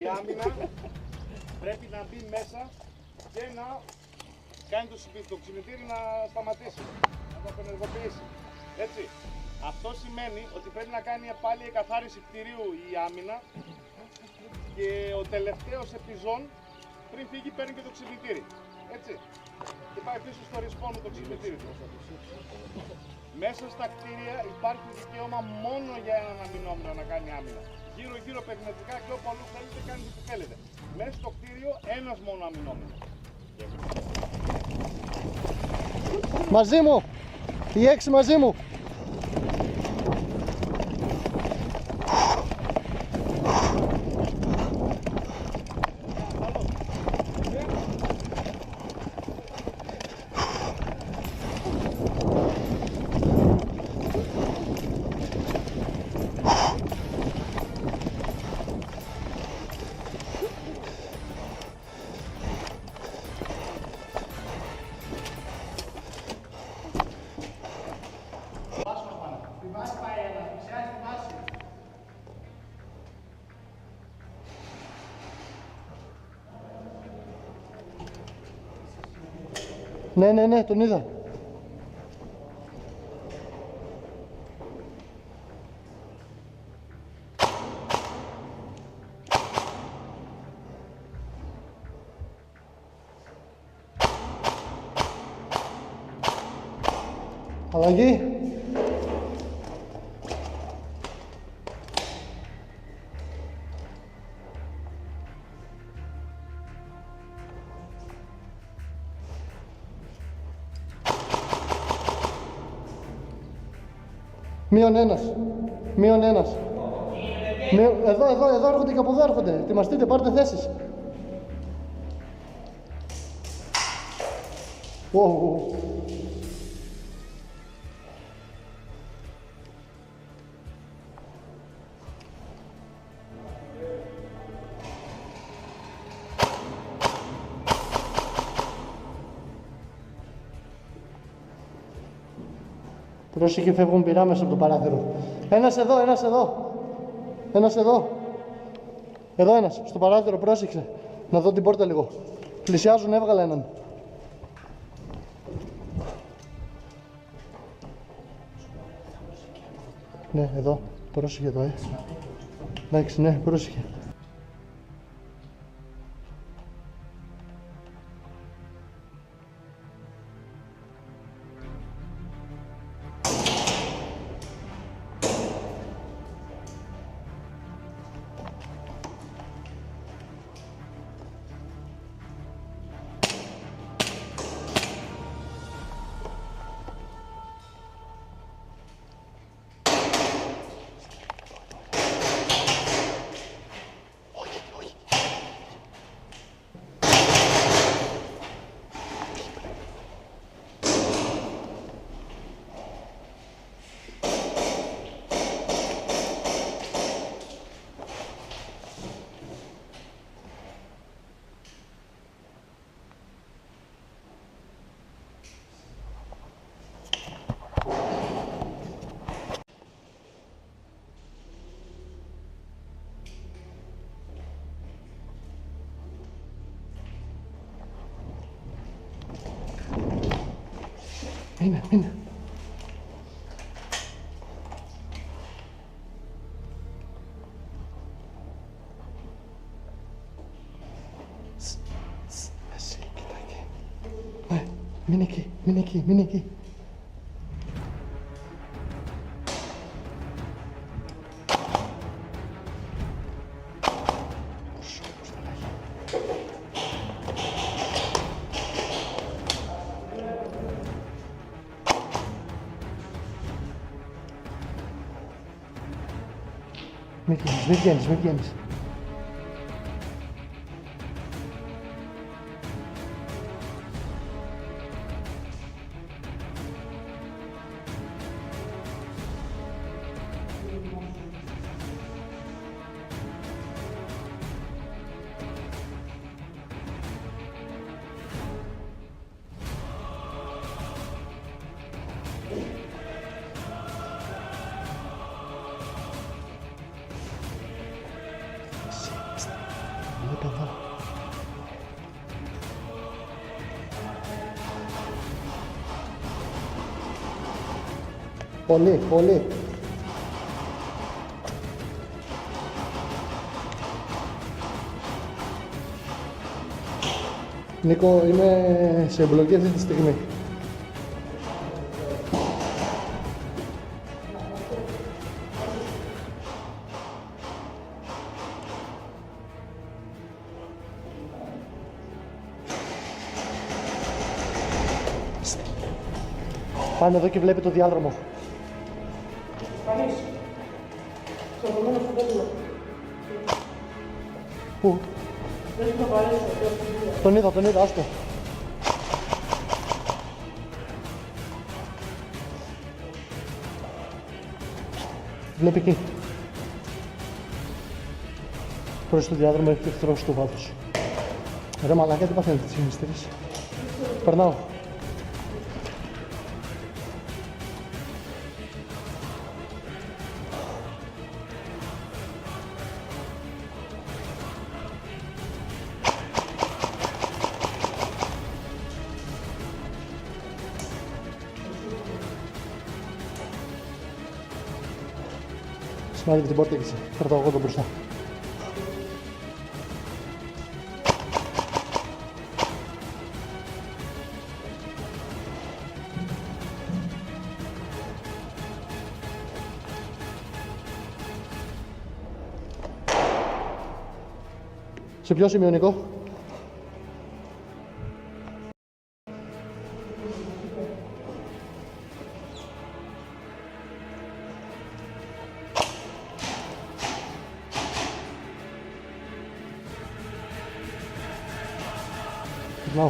Η άμυνα πρέπει να μπει μέσα και να κάνει το ξυπνητήρι να σταματήσει, να το απενεργοποιήσει. Έτσι. Αυτό σημαίνει ότι πρέπει να κάνει πάλι εκαθάριση κτηρίου η άμυνα και ο τελευταίος επιζών πριν φύγει παίρνει και το ξυπνητήρι. Έτσι. Και πάει πίσω στο respawn το ξυπνητήρι του. Μέσα στα κτίρια υπάρχει δικαίωμα μόνο για έναν αμυνόμενο να κάνει άμυνα. Γύρω-γύρω περιμετρικά και όπου αλλού θέλετε κάνετε τι θέλετε. Μέσα στο κτίριο ένας μόνο αμυνόμενος. Μαζί μου! Οι 6 μαζί μου! Ναι, τον είδα. Αλλαγή. Μείον ένας. Εδώ έρχονται και από εδώ έρχονται. Ετοιμαστείτε, πάρτε θέσεις. Πρόσεχε, φεύγουν πυρά μέσα από το παράθυρο. Ένας εδώ. Εδώ ένας, στο παράθυρο, πρόσεξε. Να δω την πόρτα λίγο. Πλησιάζουν, έβγαλε έναν. Ναι, εδώ. Πρόσεχε εδώ, Εντάξει, ναι, πρόσεχε. Μείνε. Εσύ, κοίτα εκεί. Μείνε εκεί. Μην βγαίνεις. παιδά. Πολύ, πολύ. Νίκο, είμαι σε εμπλοκή αυτή τη στιγμή. Πάνε εδώ και βλέπει το διάδρομο. Κανείς. Ξαπλωμένος στο τέλος. Πού? Δεν σου το παρέσω. Τον είδα, άστο. Βλέπει εκεί. Προς το διάδρομο έχει εχθρώσει το βάθος. Ρε μαλάκα, τι παθαίνετε τις χημιστήρες. Περνάω. Σημάδευε την πόρτα και εσύ. Κρατάω εγώ τον μπροστά. Σε ποιο σημείο, Νικό?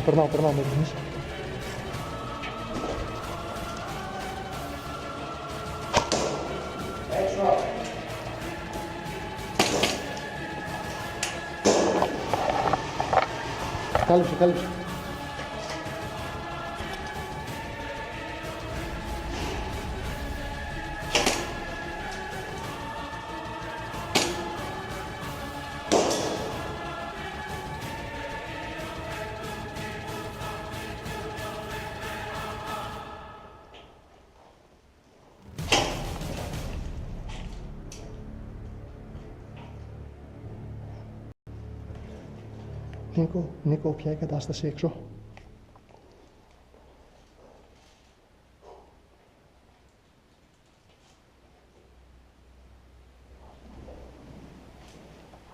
Περνάω, με ρυθμίσεις. Κάλυψε. Νίκο, ποια η κατάσταση έξω?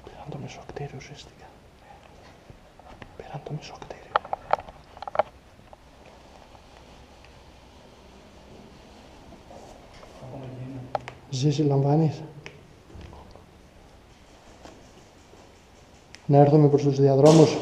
Πήραν το μεσοκτήριο ουσιαστικά. Ζήση, λαμβάνεις? Να έρθουμε προς τους διαδρόμους.